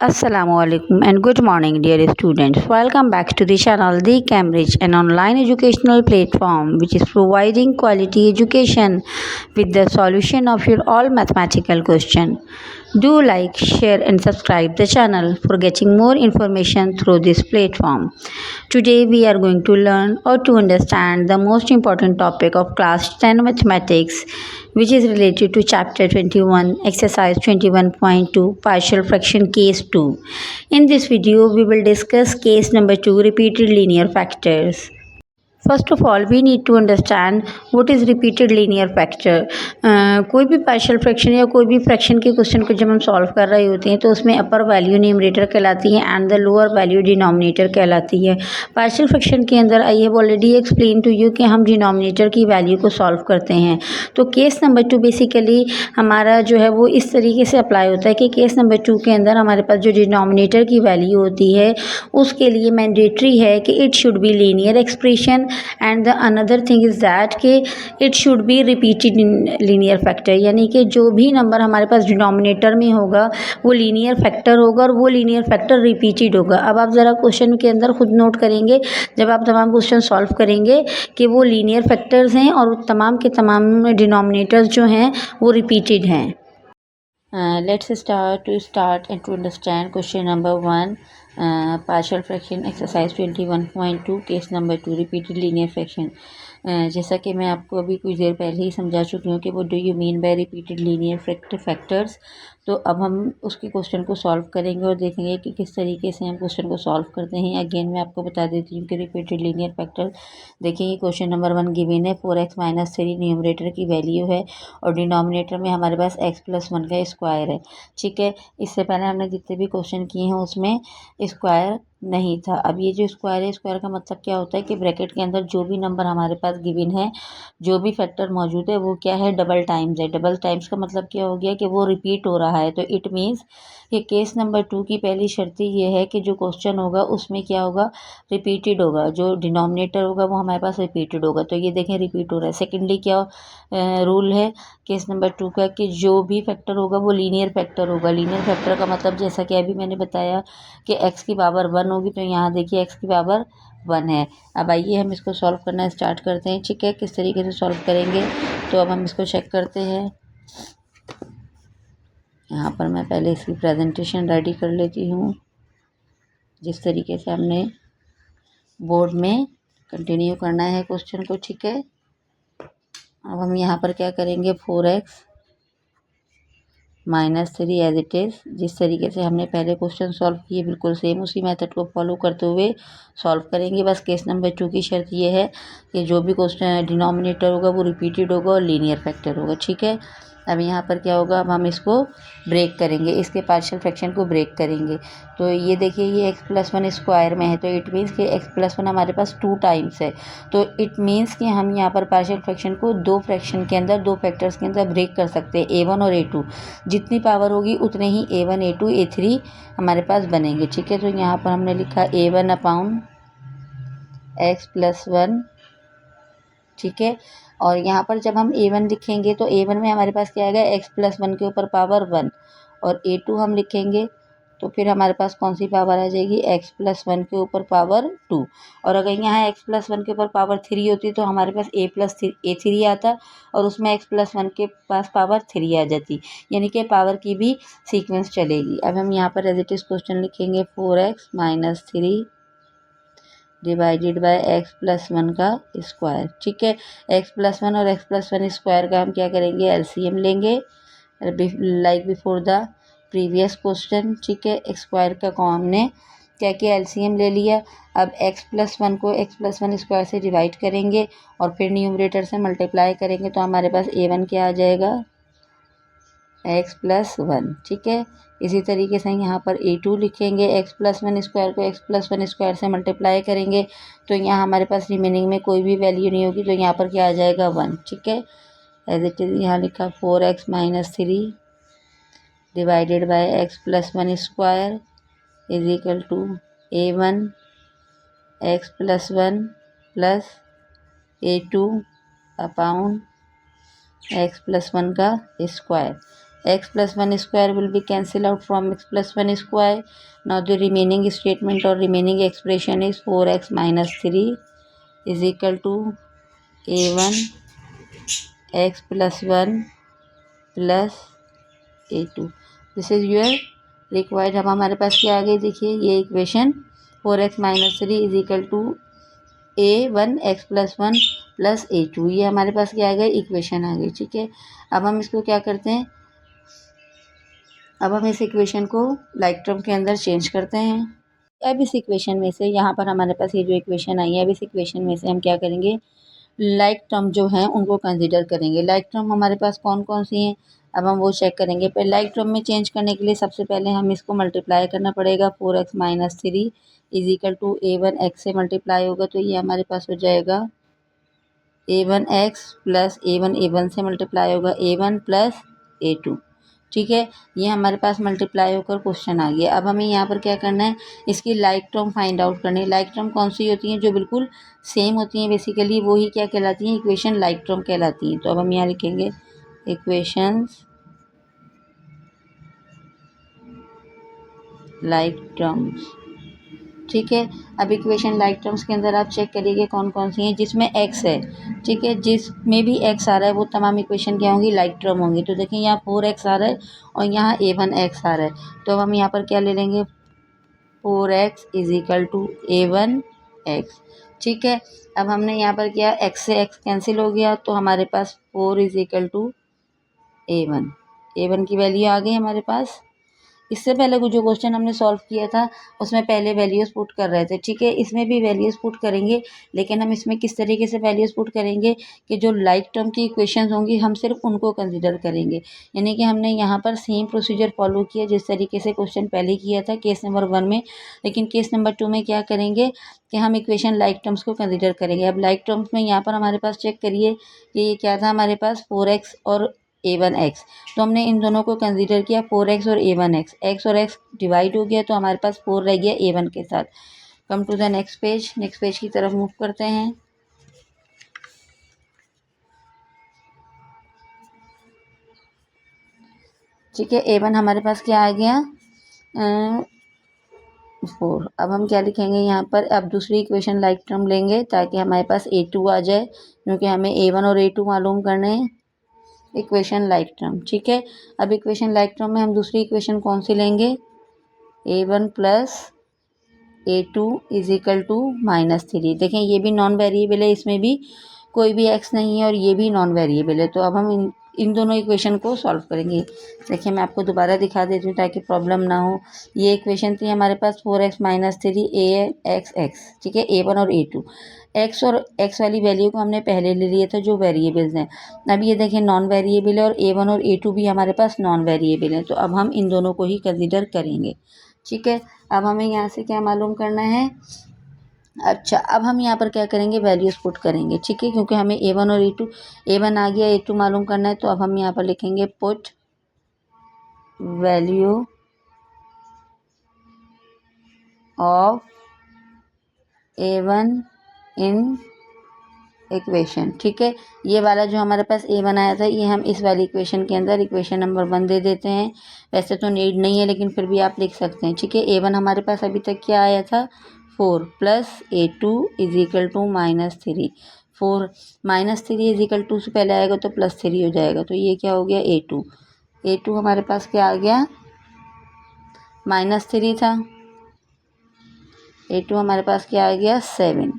Assalamualaikum and good morning, dear students. Welcome back to the channel The Cambridge, an online educational platform which is providing quality education with the solution of your all mathematical question. Do like, share and subscribe the channel for getting more information through this platform. Today we are going to learn or to understand the most important topic of class 10 mathematics, which is related to chapter 21 exercise 21.2 partial fraction case 2. In this video we will discuss case number 2 repeated linear factors. First of all we need to understand what is repeated linear factor. कोई भी partial fraction या कोई भी fraction के question को जब हम solve कर रहे होते हैं तो उसमें अपर वैल्यू न्यूमरेटर कहलाती है and the lower value denominator कहलाती है. पार्शियल फ्रैक्शन के अंदर I have already explain to you कि हम डिनोमिनेटर की वैल्यू को सॉल्व करते हैं. तो केस नंबर 2 बेसिकली हमारा जो है वो इस तरीके से अप्लाई होता है कि केस नंबर 2 के अंदर हमारे पास जो डिनोमिनेटर की वैल्यू होती है उसके लिए मैंडेटरी है कि it should be linear expression and the another thing is that कि it should be repeated linear factor, यानी कि जो भी नंबर हमारे पास डिनोमिनेटर में होगा वो लीनियर फैक्टर होगा और वो लीनियर फैक्टर रिपीटेड होगा. अब आप ज़रा क्वेश्चन के अंदर खुद नोट करेंगे जब आप तमाम क्वेश्चन सॉल्व करेंगे कि वो लीनियर फैक्टर्स हैं और तमाम के तमाम डिनोमिनेटर्स जो हैं वो रिपीटेड हैं. Let's start and to understand question number 1, partial fraction exercise 21.2 case number 2 repeated linear fraction. जैसा कि मैं आपको अभी कुछ देर पहले ही समझा चुकी हूँ कि वो do you mean by repeated linear factors. तो अब हम उसके क्वेश्चन को सॉल्व करेंगे और देखेंगे कि किस तरीके से हम क्वेश्चन को सॉल्व करते हैं. अगेन मैं आपको बता देती हूँ कि रिपीटेड लीनियर फैक्टर देखिए क्वेश्चन नंबर 1 गिवन है 4x-3 न्यूमरेटर की वैल्यू है और डिनोमिनेटर में हमारे पास x+1 का स्क्वायर है. ठीक है, इससे पहले हमने जितने भी क्वेश्चन किए हैं उसमें स्क्वायर नहीं था. अब ये जो स्क्वायर है, स्क्वायर का मतलब क्या होता है कि ब्रैकेट के अंदर जो भी नंबर हमारे पास गिवन है, जो भी फैक्टर मौजूद है वो क्या है, डबल टाइम्स है. डबल टाइम्स का मतलब क्या हो गया कि वो रिपीट हो रहा है. तो इट मीन्स कि केस नंबर 2 की पहली शर्त ये है कि जो क्वेश्चन होगा उसमें क्या होगा, रिपीटेड होगा. जो डिनोमिनेटर होगा वो हमारे पास रिपीटेड होगा. तो ये देखें रिपीट हो रहा है. सेकेंडली क्या रूल है केस नंबर 2 का कि जो भी फैक्टर होगा वो लीनियर फैक्टर होगा. लीनियर फैक्टर का मतलब जैसा कि अभी मैंने बताया कि x की पावर 1 होगी, तो यहाँ देखिए x की पावर 1 है. अब आइए हम इसको सॉल्व करना स्टार्ट करते हैं. ठीक है, किस तरीके से सॉल्व करेंगे तो अब हम इसको चेक करते हैं. यहाँ पर मैं पहले इसकी प्रेजेंटेशन रेडी कर लेती हूँ जिस तरीके से हमने बोर्ड में कंटिन्यू करना है क्वेश्चन को. ठीक है, अब हम यहाँ पर क्या करेंगे, 4x-3 एज इट इज़ जिस तरीके से हमने पहले क्वेश्चन सॉल्व किए बिल्कुल सेम उसी मेथड को फॉलो करते हुए सॉल्व करेंगे. बस केस नंबर 2 की शर्त ये है कि जो भी क्वेश्चन डिनोमिनेटर होगा वो रिपीटेड होगा और लीनियर फैक्टर होगा. ठीक है, अब यहाँ पर क्या होगा, अब हम इसको ब्रेक करेंगे, इसके पार्शियल फ्रैक्शन को ब्रेक करेंगे. तो ये देखिए ये x+1 स्क्वायर में है तो इट मीन्स कि x+1 हमारे पास 2 टाइम्स है. तो इट मीन्स कि हम यहाँ पर पार्शियल फ्रैक्शन को दो फ्रैक्शन के अंदर, दो फैक्टर्स के अंदर ब्रेक कर सकते हैं. a1 और a2 जितनी पावर होगी उतने ही a1 a2 a3 हमारे पास बनेंगे. ठीक है, तो यहाँ पर हमने लिखा a1/x+1. ठीक है, और यहाँ पर जब हम a1 लिखेंगे तो a1 में हमारे पास क्या आएगा, x+1 के ऊपर पावर 1 और a2 हम लिखेंगे तो फिर हमारे पास कौन सी पावर आ जाएगी, x+1 के ऊपर पावर 2. और अगर यहाँ x+1 के ऊपर पावर 3 होती तो हमारे पास a3 आता और उसमें x+1 के पास पावर 3 आ जाती, यानी कि पावर की भी सीक्वेंस चलेगी. अब हम यहाँ पर एज इट इज़ क्वेश्चन लिखेंगे 4x-3 डिवाइडेड बाय x+1 का स्क्वायर. ठीक है, x+1 और x+1 स्क्वायर का हम क्या करेंगे, एलसीएम लेंगे like before the previous question. ठीक है, स्क्वायर का को हमने क्या किया, एलसीएम ले लिया. अब x+1 को x+1 स्क्वायर से डिवाइड करेंगे और फिर न्यूमरेटर से मल्टीप्लाई करेंगे तो हमारे पास a1 क्या आ जाएगा, x+1. ठीक है, इसी तरीके से यहाँ पर a2 लिखेंगे, x+1 स्क्वायर को x+1 स्क्वायर से मल्टीप्लाई करेंगे तो यहाँ हमारे पास रिमेनिंग में कोई भी वैल्यू नहीं होगी तो यहाँ पर क्या आ जाएगा, 1. ठीक है, एज इट इज़ यहाँ लिखा 4x-3 divided by x+1 square is equal to a1 x+1 plus a2 upon x+1 का square. x plus 1 square will be cancelled out from x plus 1 square. Now the remaining statement or remaining expression is 4x minus 3 is equal to a1 x plus 1 plus a2. This is your required. अब हमारे पास क्या आ गई, देखिए ये equation 4x minus 3 is equal to a1 x plus 1 plus a2. ये हमारे पास क्या आ गई, इक्वेशन आ गई. ठीक है, अब हम इसको क्या करते हैं, अब हम इस इक्वेशन को लाइक टर्म के अंदर चेंज करते हैं. अब इस इक्वेशन में से यहाँ पर हमारे पास ये जो इक्वेशन आई है, अब इस इक्वेशन में से हम क्या करेंगे, लाइक टर्म जो हैं उनको कंसिडर करेंगे. लाइक टर्म हमारे पास कौन कौन सी हैं, अब हम वो चेक करेंगे. पर लाइक टर्म में चेंज करने के लिए सबसे पहले हम इसको मल्टीप्लाई करना पड़ेगा. 4x minus 3 is equal to a1 x से मल्टीप्लाई होगा तो ये हमारे पास हो जाएगा a1 x प्लस a1 से मल्टीप्लाई होगा a1 प्लस a2. ठीक है, ये हमारे पास मल्टीप्लाई होकर क्वेश्चन आ गया. अब हमें यहाँ पर क्या करना है, इसकी लाइक टर्म फाइंड आउट करनी है. लाइक टर्म कौन सी होती हैं, जो बिल्कुल सेम होती हैं बेसिकली, वो ही क्या कहलाती हैं, इक्वेशन लाइक टर्म कहलाती हैं. तो अब हम यहाँ लिखेंगे इक्वेशंस लाइक टर्म्स. ठीक है, अब इक्वेशन लाइक टर्म्स के अंदर आप चेक करिएगा कौन कौन सी हैं जिसमें x है. ठीक है, जिसमें भी x आ रहा है वो तमाम इक्वेशन क्या होंगी, लाइक टर्म होंगी. तो देखिए यहाँ 4x आ रहा है और यहाँ a1x आ रहा है. तो अब हम यहाँ पर क्या ले लेंगे, 4x is equal to a1x. ठीक है, अब हमने यहाँ पर किया x से x कैंसिल हो गया तो हमारे पास 4 इज इक्वल टू a1 की वैल्यू आ गई हमारे पास. इससे पहले जो क्वेश्चन हमने सॉल्व किया था उसमें पहले वैल्यूज़ पुट कर रहे थे. ठीक है, इसमें भी वैल्यूज़ पुट करेंगे, लेकिन हम इसमें किस तरीके से वैल्यूज़ पुट करेंगे कि जो लाइक टर्म की इक्वेशंस होंगी हम सिर्फ उनको कंसिडर करेंगे. यानी कि हमने यहाँ पर सेम प्रोसीजर फॉलो किया जिस तरीके से क्वेश्चन पहले किया था केस नंबर 1 में. लेकिन केस नंबर 2 में क्या करेंगे कि हम इक्वेशन लाइक टर्म्स को कंसिडर करेंगे. अब लाइक टर्म्स में यहाँ पर हमारे पास चेक करिए कि ये क्या था, हमारे पास 4x और a1x. तो हमने इन दोनों को कंसीडर किया 4x और a1x. x और x डिवाइड हो गया तो हमारे पास 4 रह गया a1 के साथ. Come to the next page की तरफ मूव करते हैं. ठीक है, a1 हमारे पास क्या आ गया 4. अब हम क्या लिखेंगे यहाँ पर, अब दूसरी इक्वेशन लाइक टर्म लेंगे ताकि हमारे पास a2 आ जाए, क्योंकि हमें a1 और a2 मालूम करने हैं. Equation like term. ठीक है, अब इक्वेशन लाइक टर्म में हम दूसरी इक्वेशन कौन सी लेंगे, a1 plus a2 is equal to minus 3. देखें ये भी नॉन वेरिएबल है, इसमें भी कोई भी x नहीं है और ये भी नॉन वेरिएबल है. तो अब हम इन दोनों इक्वेशन को सॉल्व करेंगे. देखिए मैं आपको दोबारा दिखा देती हूँ ताकि प्रॉब्लम ना हो. ये इक्वेशन थी हमारे पास 4x माइनस 3 a(x)x. ठीक है, a1 और a2. x और x वाली वैल्यू को हमने पहले ले लिया था जो वेरिएबल्स हैं. अब ये देखें नॉन वेरिएबल है और a1 और a2 भी हमारे पास नॉन वेरिएबल है. तो अब हम इन दोनों को ही कंसिडर करेंगे. ठीक है, अब हमें यहाँ से क्या मालूम करना है, अच्छा अब हम यहाँ पर क्या करेंगे, वैल्यूज़ पुट करेंगे. ठीक है, क्योंकि हमें a1 और a1 आ गया, a2 मालूम करना है. तो अब हम यहाँ पर लिखेंगे put value of a1 in equation. ठीक है, ये वाला जो हमारे पास a1 आया था ये हम इस वाली इक्वेशन के अंदर इक्वेशन नंबर 1 दे देते हैं. वैसे तो नीड नहीं है लेकिन फिर भी आप लिख सकते हैं. ठीक है, a1 हमारे पास अभी तक क्या आया था 4 plus a2 is equal to minus 3. 4 minus 3 is equal to से पहले आएगा तो प्लस 3 हो जाएगा. तो ये क्या हो गया a2 हमारे पास क्या आ गया माइनस 3 था, a2 हमारे पास क्या आ गया 7.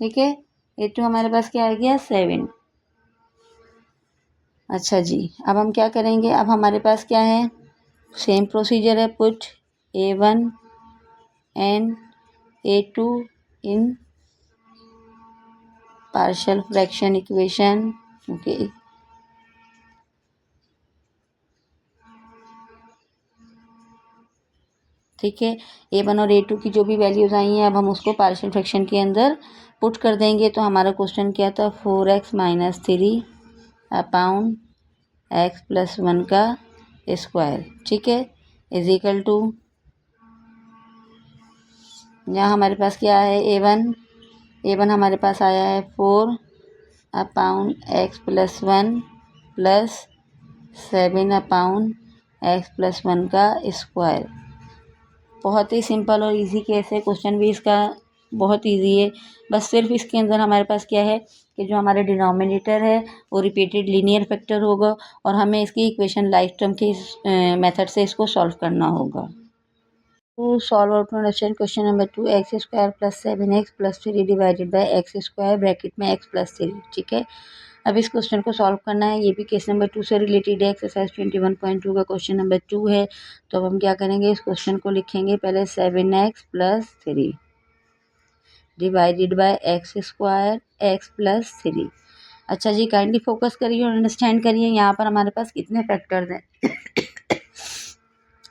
ठीक है, a2 हमारे पास क्या आ गया 7. अच्छा जी, अब हम क्या करेंगे, अब हमारे पास क्या है, सेम प्रोसीजर है, put a1 and a2 in partial fraction equation. Okay, ठीक है, a1 और a2 की जो भी वैल्यूज़ आई हैं अब हम उसको पार्शियल फ्रैक्शन के अंदर पुट कर देंगे. तो हमारा क्वेश्चन क्या था 4x minus 3 upon x plus 1 का स्क्वायर. ठीक है, इज इक्वल टू, यहाँ हमारे पास क्या है a1 हमारे पास आया है 4 upon x plus 1 plus 7/x+1 का स्क्वायर। बहुत ही सिंपल और इजी केस है। क्वेश्चन भी इसका बहुत इजी है। बस सिर्फ इसके अंदर हमारे पास क्या है कि जो हमारे डिनोमिनेटर है वो रिपीटेड लीनियर फैक्टर होगा और हमें इसकी इक्वेशन लाइक टर्म के मेथड से इसको सॉल्व करना होगा। To solve out question number 2, x² + 7x + 3 divided by x² bracket में x + 3। ठीक है, अब इस क्वेश्चन को सॉल्व करना है। ये भी केस नंबर 2 से रिलेटेड है। एक्सरसाइज 21.2 का क्वेश्चन नंबर 2 है। तो अब हम क्या करेंगे, इस क्वेश्चन को लिखेंगे पहले 7x + 3 divided by x² x + 3। अच्छा जी, काइंडली फोकस करिए और अंडरस्टैंड करिए यहाँ पर हमारे पास कितने फैक्टर्स हैं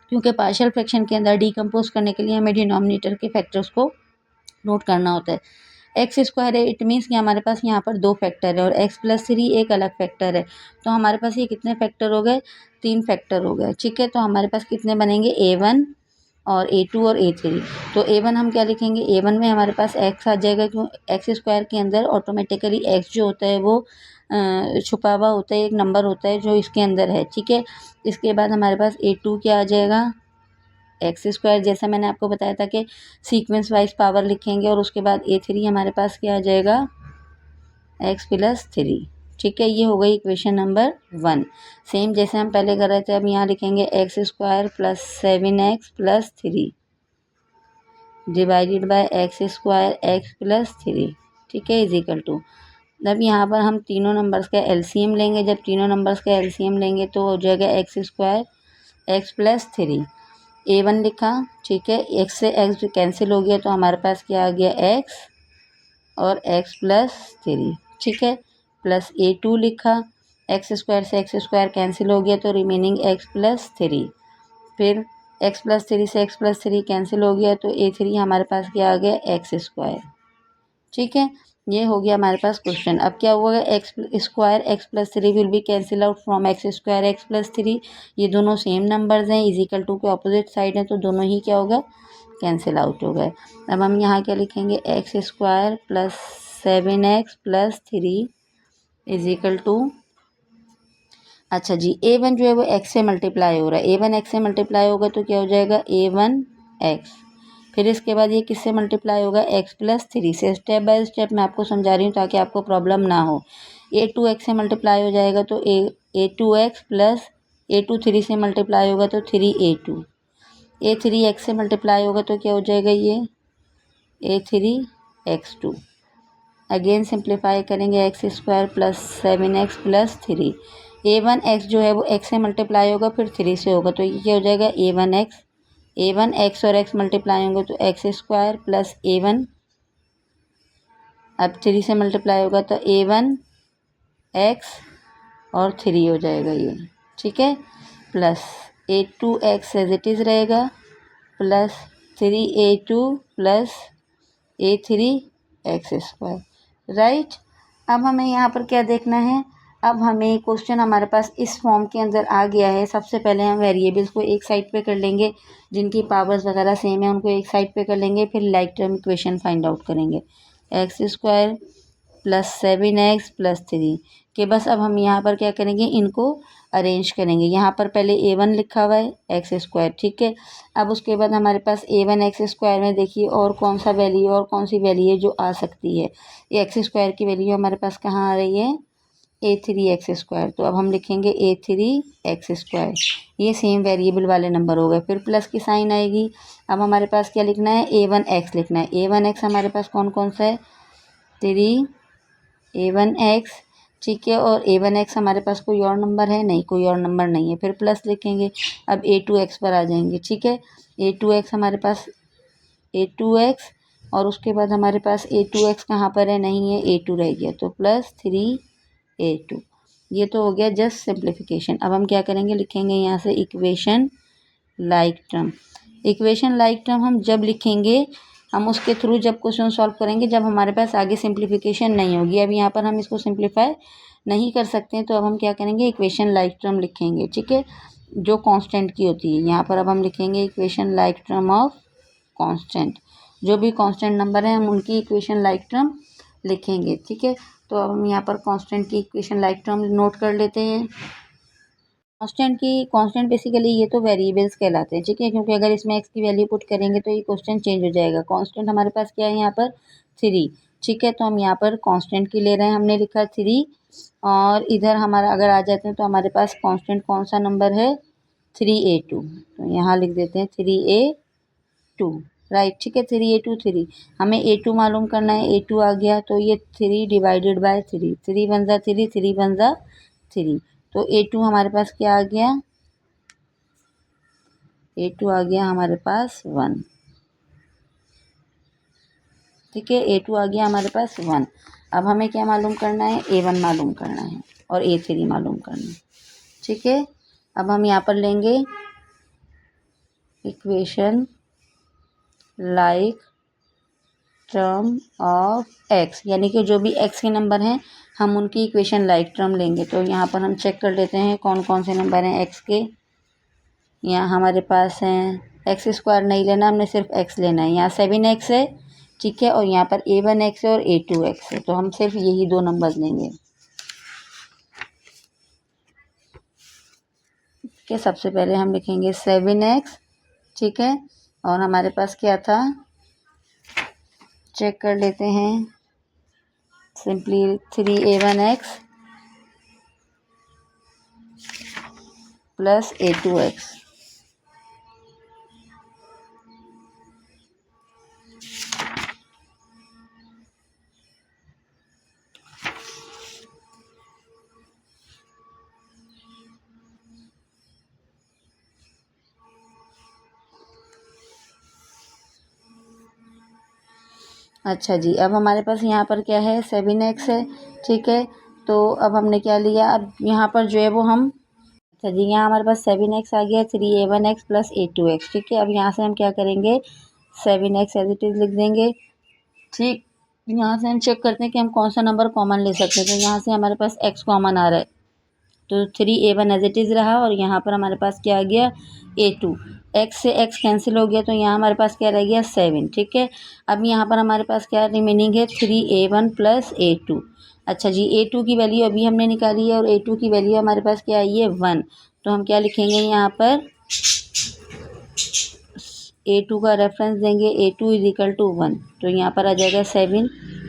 क्योंकि पार्शियल फ्रैक्शन के अंदर डिकम्पोज करने के लिए हमें डिनोमिनेटर के फैक्टर्स को नोट करना होता है। x² है, इट मीन्स कि हमारे पास यहाँ पर 2 फैक्टर है और x + 3 एक अलग फैक्टर है। तो हमारे पास ये कितने फैक्टर हो गए, 3 फैक्टर हो गए। ठीक है, तो हमारे पास कितने बनेंगे, a1 और a2 और a3। तो a1 हम क्या लिखेंगे, a1 में हमारे पास x आ जाएगा क्यों, x² के अंदर ऑटोमेटिकली x जो होता है वो छुपा हुआ होता है, एक नंबर होता है जो इसके अंदर है। ठीक है, इसके बाद हमारे पास a2 क्या आ जाएगा, x²। जैसा मैंने आपको बताया था कि सीक्वेंस वाइज पावर लिखेंगे और उसके बाद a3 हमारे पास क्या आ जाएगा, x + 3। ठीक है, ये हो गई इक्वेशन नंबर 1। सेम जैसे हम पहले कर रहे थे, अब यहाँ लिखेंगे x² + 7x + 3 divided by x² x + 3। ठीक है, इजिकल टू, जब यहाँ पर हम तीनों नंबर्स का एलसीएम लेंगे, जब तीनों नंबर्स का एलसीएम लेंगे तो हो जाएगा x² x + 3। a1 लिखा, ठीक है, x से x कैंसिल हो गया तो हमारे पास क्या आ गया, x और x + 3। ठीक है, प्लस a2 लिखा, x² से x² कैंसिल हो गया तो रिमेनिंग x + 3। फिर x + 3 से x + 3 कैंसिल हो गया तो a3 हमारे पास क्या आ गया, x²। ठीक है, ये हो गया हमारे पास क्वेश्चन। अब क्या हुआ, x² x + 3 will be cancel out from x² x + 3। ये दोनों सेम नंबर्स हैं, इजिकल टू के ऑपोजिट साइड है तो दोनों ही क्या होगा, कैंसिल आउट हो गए। अब हम यहाँ क्या लिखेंगे, x² + 7x + 3 इजिकल टू, अच्छा जी, a1 जो है वो x से मल्टीप्लाई हो रहा है, a1 x से मल्टीप्लाई होगा तो क्या हो जाएगा, a1x। फिर इसके बाद ये किससे मल्टीप्लाई होगा, x + 3 से। स्टेप बाय स्टेप मैं आपको समझा रही हूँ ताकि आपको प्रॉब्लम ना हो। a2x से मल्टीप्लाई हो जाएगा तो a2x + a2 3 से मल्टीप्लाई होगा तो 3a2। a3x से मल्टीप्लाई होगा तो क्या हो जाएगा, ये a3x2। अगेन सिंप्लीफाई करेंगे, x² + 7x + 3। a1x जो है वो x से मल्टीप्लाई होगा फिर 3 से होगा तो ये क्या हो जाएगा, a1x। a1x और x मल्टीप्लाई होंगे तो x² + a1, अब 3 से मल्टीप्लाई होगा तो a1x और 3 हो जाएगा ये। ठीक है, plus a2x as it is रहेगा प्लस 3a2 + a3x²। राइट, अब हमें यहाँ पर क्या देखना है, अब हमें क्वेश्चन हमारे पास इस फॉर्म के अंदर आ गया है। सबसे पहले हम वेरिएबल्स को एक साइड पे कर लेंगे, जिनकी पावर्स वगैरह सेम है उनको एक साइड पे कर लेंगे, फिर like term equation find out करेंगे। x² + 7x + 3 के बस अब हम यहाँ पर क्या करेंगे, इनको अरेंज करेंगे। यहाँ पर पहले a1 लिखा हुआ है x²। ठीक है, अब उसके बाद हमारे पास a1 x² में देखिए और कौन सा वैल्यू और कौन सी वैल्यू है जो आ सकती है। ये x² की वैल्यू हमारे पास कहाँ आ रही है, a3x²। तो अब हम लिखेंगे a3x², ये सेम वेरिएबल वाले नंबर हो गए। फिर प्लस की साइन आएगी। अब हमारे पास क्या लिखना है, a1x लिखना है। a1x हमारे पास कौन कौन सा है, 3 a1x। ठीक है, और a1x हमारे पास कोई और नंबर है नहीं, कोई और नंबर नहीं है। फिर प्लस लिखेंगे, अब a2x पर आ जाएंगे। ठीक है, a2x हमारे पास a2x और उसके बाद हमारे पास a2x कहाँ पर है, नहीं है, a2 रह गया तो प्लस 3a2। ये तो हो गया जस्ट सिंप्लीफिकेशन। अब हम क्या करेंगे, लिखेंगे यहाँ से equation like term. Equation like term हम जब लिखेंगे, हम उसके थ्रू जब क्वेश्चन सॉल्व करेंगे जब हमारे पास आगे सिंप्लीफिकेशन नहीं होगी। अब यहाँ पर हम इसको सिंप्लीफाई नहीं कर सकते हैं तो अब हम क्या करेंगे, इक्वेशन लाइक टर्म लिखेंगे। ठीक है, जो कांस्टेंट की होती है। यहाँ पर अब हम लिखेंगे equation like term of constant. जो भी कांस्टेंट नंबर है हम उनकी इक्वेशन लाइक टर्म लिखेंगे। ठीक है, तो अब हम यहाँ पर कांस्टेंट की इक्वेशन लाइक टर्म नोट कर लेते हैं। कांस्टेंट बेसिकली ये तो वेरिएबल्स कहलाते हैं, ठीक है, क्योंकि अगर इसमें एक्स की वैल्यू पुट करेंगे तो ये क्वेश्चन चेंज हो जाएगा। कांस्टेंट हमारे पास क्या है यहाँ पर 3, ठीक है, तो हम यहाँ पर कांस्टेंट की ले रहे हैं, हमने लिखा 3 और इधर हमारा अगर आ जाते हैं तो हमारे पास कांस्टेंट कौन सा नंबर है 3a2, तो यहाँ लिख देते हैं 3a2, राइट, ठीक है, 3a2 3, हमें a2 मालूम करना है, a2 आ गया तो ये 3 डिवाइडेड बाय 3, 3 बन जा 3, 3 बन जा 3, तो a2 हमारे पास क्या आ गया, a2 आ गया हमारे पास 1, ठीक है, a2 आ गया हमारे पास 1। अब हमें क्या मालूम करना है, a1 मालूम करना है और a3 मालूम करना है, ठीक है। अब हम यहाँ पर लेंगे equation like term of x, यानी कि जो भी एक्स के नंबर हैं हम उनकी इक्वेशन लाइक टर्म लेंगे। तो यहाँ पर हम चेक कर लेते हैं कौन कौन से नंबर हैं एक्स के। यहाँ हमारे पास हैं, एक्स स्क्वायर नहीं लेना, हमने सिर्फ एक्स लेना है। यहाँ 7x है, ठीक है, और यहाँ पर a1x है और a2x है, तो हम सिर्फ यही दो नंबर लेंगे। ठीक है, सबसे पहले हम लिखेंगे 7x, ठीक है, और हमारे पास क्या था चेक कर लेते हैं, सिंपली 3a1x प्लस a2x, अच्छा जी। अब हमारे पास यहाँ पर क्या है 7x है, ठीक है, तो अब हमने क्या लिया, अब यहाँ पर जो है वो हम, अच्छा जी, यहाँ हमारे पास 7x आ गया, 3a1x प्लस a2x, ठीक है। अब यहाँ से हम क्या करेंगे 7x एज इट इज़ लिख देंगे, ठीक। यहाँ से हम चेक करते हैं कि हम कौन सा नंबर कॉमन ले सकते हैं, तो यहाँ से हमारे पास x कॉमन आ रहा है, तो 3a1 एज इट इज़ रहा और यहाँ पर हमारे पास क्या आ गया a2, x से x कैंसिल हो गया तो यहाँ हमारे पास क्या रह गया 7, ठीक है। अब यहाँ पर हमारे पास क्या रिमेनिंग है 3a1 प्लस a2। अच्छा जी, a2 की वैल्यू अभी हमने निकाली है और a2 की वैल्यू हमारे पास क्या आई है 1, तो हम क्या लिखेंगे यहाँ पर a2 का रेफरेंस देंगे, a2 इज इक्वल टू 1, तो यहाँ पर आ जाएगा 7,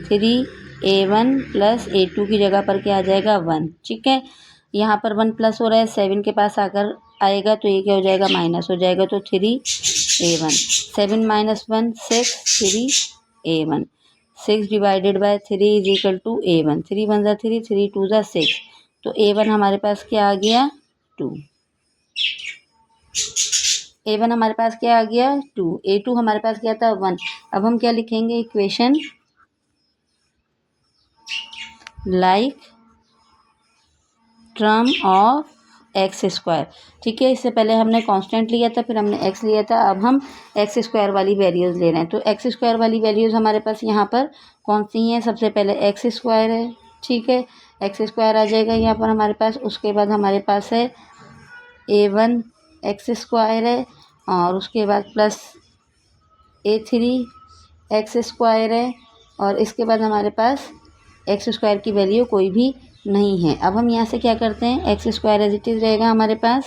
3a1 प्लस a2 की जगह पर क्या आ जाएगा 1, ठीक है। यहाँ पर 1 प्लस हो रहा है, 7 के पास आकर आएगा तो ये क्या हो जाएगा माइनस हो जाएगा, तो 3a1, 7 minus 1 6, 3a1, 6 divided by 3 is equal to a1, 3 one ज़ा 3, 3 टू ज़ा 6, तो a1 हमारे पास क्या आ गया 2, a1 हमारे पास क्या आ गया 2, a2 हमारे पास क्या था 1। अब हम क्या लिखेंगे equation like term of x square, ठीक है। इससे पहले हमने कांस्टेंट लिया था, फिर हमने एक्स लिया था, अब हम एक्स स्क्वायर वाली वैल्यूज़ ले रहे हैं। तो एक्स स्क्वायर वाली वैल्यूज़ हमारे पास यहाँ पर कौन सी हैं, सबसे पहले एक्स स्क्वायर है, ठीक है, एक्स स्क्वायर आ जाएगा यहाँ पर हमारे पास। उसके बाद हमारे पास है a1 एक्स स्क्वायर है और उसके बाद प्लस a3 एक्स स्क्वायर है और इसके बाद हमारे पास एक्स स्क्वायर की वैल्यू कोई भी नहीं है। अब हम यहाँ से क्या करते हैं, x square as it is रहेगा हमारे पास,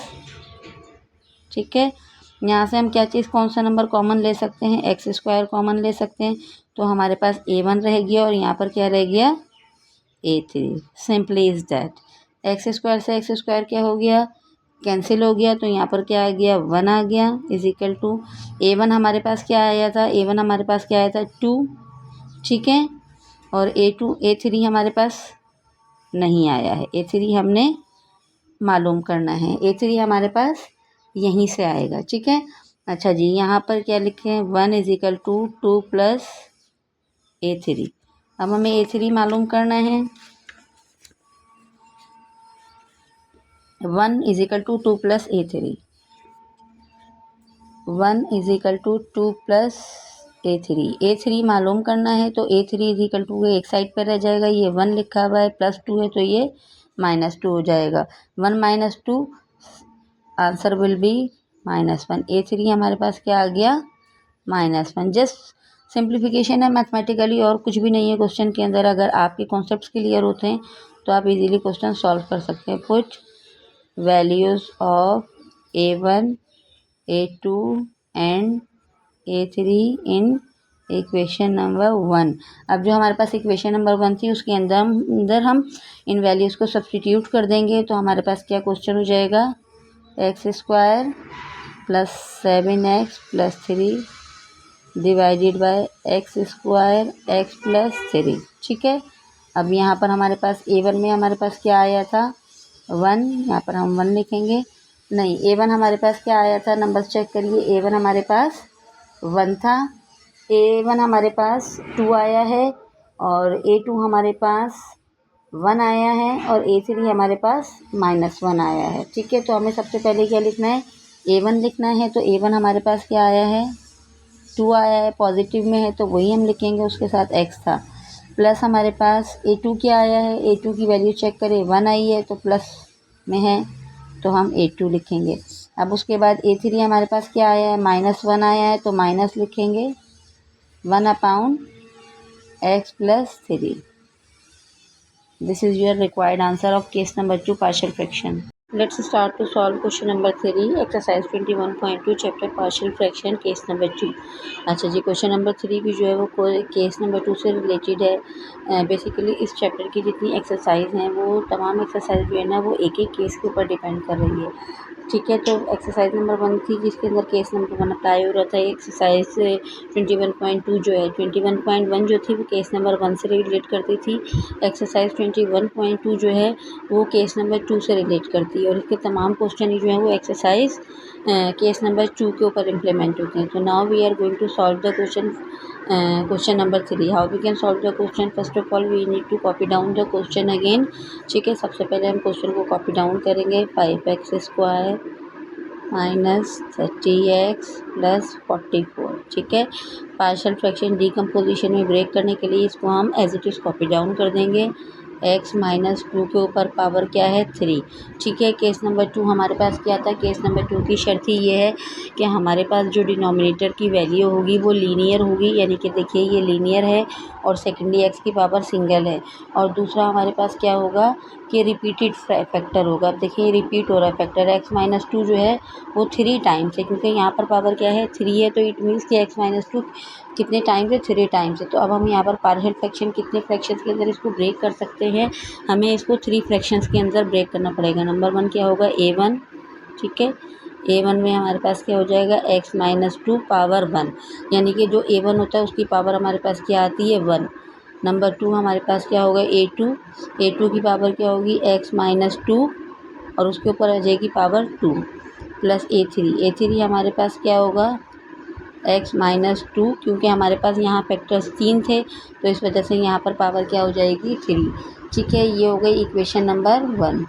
ठीक है। यहाँ से हम क्या चीज़ कौन सा नंबर कॉमन ले सकते हैं, एक्स स्क्वायर कॉमन ले सकते हैं, तो हमारे पास a1 रह गया और यहाँ पर क्या रह गया a3, simply is that. X square से एक्स स्क्वायर क्या हो गया कैंसिल हो गया, तो यहाँ पर क्या आ गया 1 आ गया इज इक्वल टू a1 हमारे पास क्या आया था, a1 हमारे पास क्या आया था 2, ठीक है, और a3 हमारे पास नहीं आया है, a3 हमने मालूम करना है, a3 हमारे पास यहीं से आएगा, ठीक है। अच्छा जी, यहाँ पर क्या लिखें 1 is equal to 2 plus a3। अब हमें a3 मालूम करना है, 1 is equal to 2 plus a3, 1 is equal to 2 plus a3 मालूम करना है, तो a3 इज इक्वल टू एक साइड पर रह जाएगा, ये 1 लिखा हुआ है, प्लस 2 है तो ये -2 हो जाएगा, 1 minus 2 answer will be -1। a3 हमारे पास क्या आ गया -1। जस्ट सिंप्लीफिकेशन है मैथमेटिकली, और कुछ भी नहीं है क्वेश्चन के अंदर। अगर आपके कॉन्सेप्ट्स क्लियर होते हैं तो आप इजीली क्वेश्चन सॉल्व कर सकते हैं। Put values of A1, A2 and A3 in equation number 1। अब जो हमारे पास इक्वेशन नंबर 1 थी उसके अंदर हम इन वैल्यूज़ को सब्स्टिट्यूट कर देंगे, तो हमारे पास क्या क्वेश्चन हो जाएगा, x² + 7x + 3 divided by x² x + 3। ठीक है। अब यहाँ पर हमारे पास A1 में हमारे पास क्या आया था, 1। यहाँ पर हम 1 लिखेंगे। नहीं, A1 हमारे पास क्या आया था, नंबर चेक करिए। A1 हमारे पास 1 था, A1 हमारे पास 2 आया है, और A2 हमारे पास 1 आया है, और A3 हमारे पास -1 आया है। ठीक है। तो हमें सबसे पहले क्या लिखना है, A1 लिखना है। तो A1 हमारे पास क्या आया है, 2 आया है, पॉजिटिव में है तो वही हम लिखेंगे, उसके साथ x था। प्लस हमारे पास A2 क्या आया है, A2 की वैल्यू चेक करें, 1 आई है तो प्लस में है तो हम A2 लिखेंगे। अब उसके बाद A3 हमारे पास क्या आया है, -1 आया है तो माइनस लिखेंगे, 1/x + 3। This is your required answer of case number 2 partial fraction. Let's start to solve question number 3, exercise 21.2 chapter partial fraction case number 2। अच्छा जी, क्वेश्चन नंबर 3 भी जो है वो केस नंबर 2 से रिलेटेड है। बेसिकली इस चैप्टर की जितनी एक्सरसाइज हैं वो तमाम एक्सरसाइज जो है ना वो एक एक केस के ऊपर डिपेंड कर रही है। ठीक है। तो एक्सरसाइज नंबर 1 थी जिसके अंदर केस नंबर 1 अप्लाई हो रहा था। एक्सरसाइज 21.2 जो है, 21.1 जो थी वो केस नंबर 1 से रिलेट करती थी। एक्सरसाइज 21.2 जो है वो केस नंबर 2 से रिलेट करती है, और इसके तमाम क्वेश्चन जो हैं वो एक्सरसाइज केस नंबर 2 के ऊपर इम्प्लीमेंट होते हैं। तो now we are going to solve the question number 3। How we can solve the question, first of all we need to copy down the question again. ठीक है। सबसे पहले हम क्वेश्चन को कॉपी डाउन करेंगे, 5x² - 30x + 44। ठीक है। Partial fraction decomposition में ब्रेक करने के लिए इसको हम as it is copy down कर देंगे। x - 2 के ऊपर पावर क्या है, 3। ठीक है। केस नंबर 2 हमारे पास क्या था, केस नंबर 2 की शर्त ही ये है कि हमारे पास जो डिनोमिनेटर की वैल्यू होगी वो लीनियर होगी, यानी कि देखिए ये लीनियर है और सेकेंडली x की पावर सिंगल है। और दूसरा हमारे पास क्या होगा कि रिपीटेड फैक्टर होगा। अब देखिए रिपीट हो रहा है फैक्टर, x - 2 जो है वो 3 टाइम्स है, क्योंकि यहाँ पर पावर क्या है, 3 है, तो इट मीन्स कि x - 2 कितने टाइम्स है, 3 टाइम्स है। तो अब हम यहाँ पर पार्शियल फ्रैक्शन कितने फ्रैक्शंस के अंदर इसको ब्रेक कर सकते हैं, हमें इसको 3 फ्रैक्शंस के अंदर ब्रेक करना पड़ेगा। नंबर 1 क्या होगा, A1। ठीक है। A1 में हमारे पास क्या हो जाएगा, x - 2 पावर 1, यानी कि जो A1 होता है उसकी पावर हमारे पास क्या आती है, 1। नंबर 2 हमारे पास क्या होगा, A2 की पावर क्या होगी, x - 2, और उसके ऊपर आ जाएगी पावर 2 प्लस A3 हमारे पास क्या होगा, x - 2, क्योंकि हमारे पास यहाँ फैक्टर्स 3 थे तो इस वजह से यहाँ पर पावर क्या हो जाएगी, 3। ठीक है। ये हो गई इक्वेशन नंबर 1।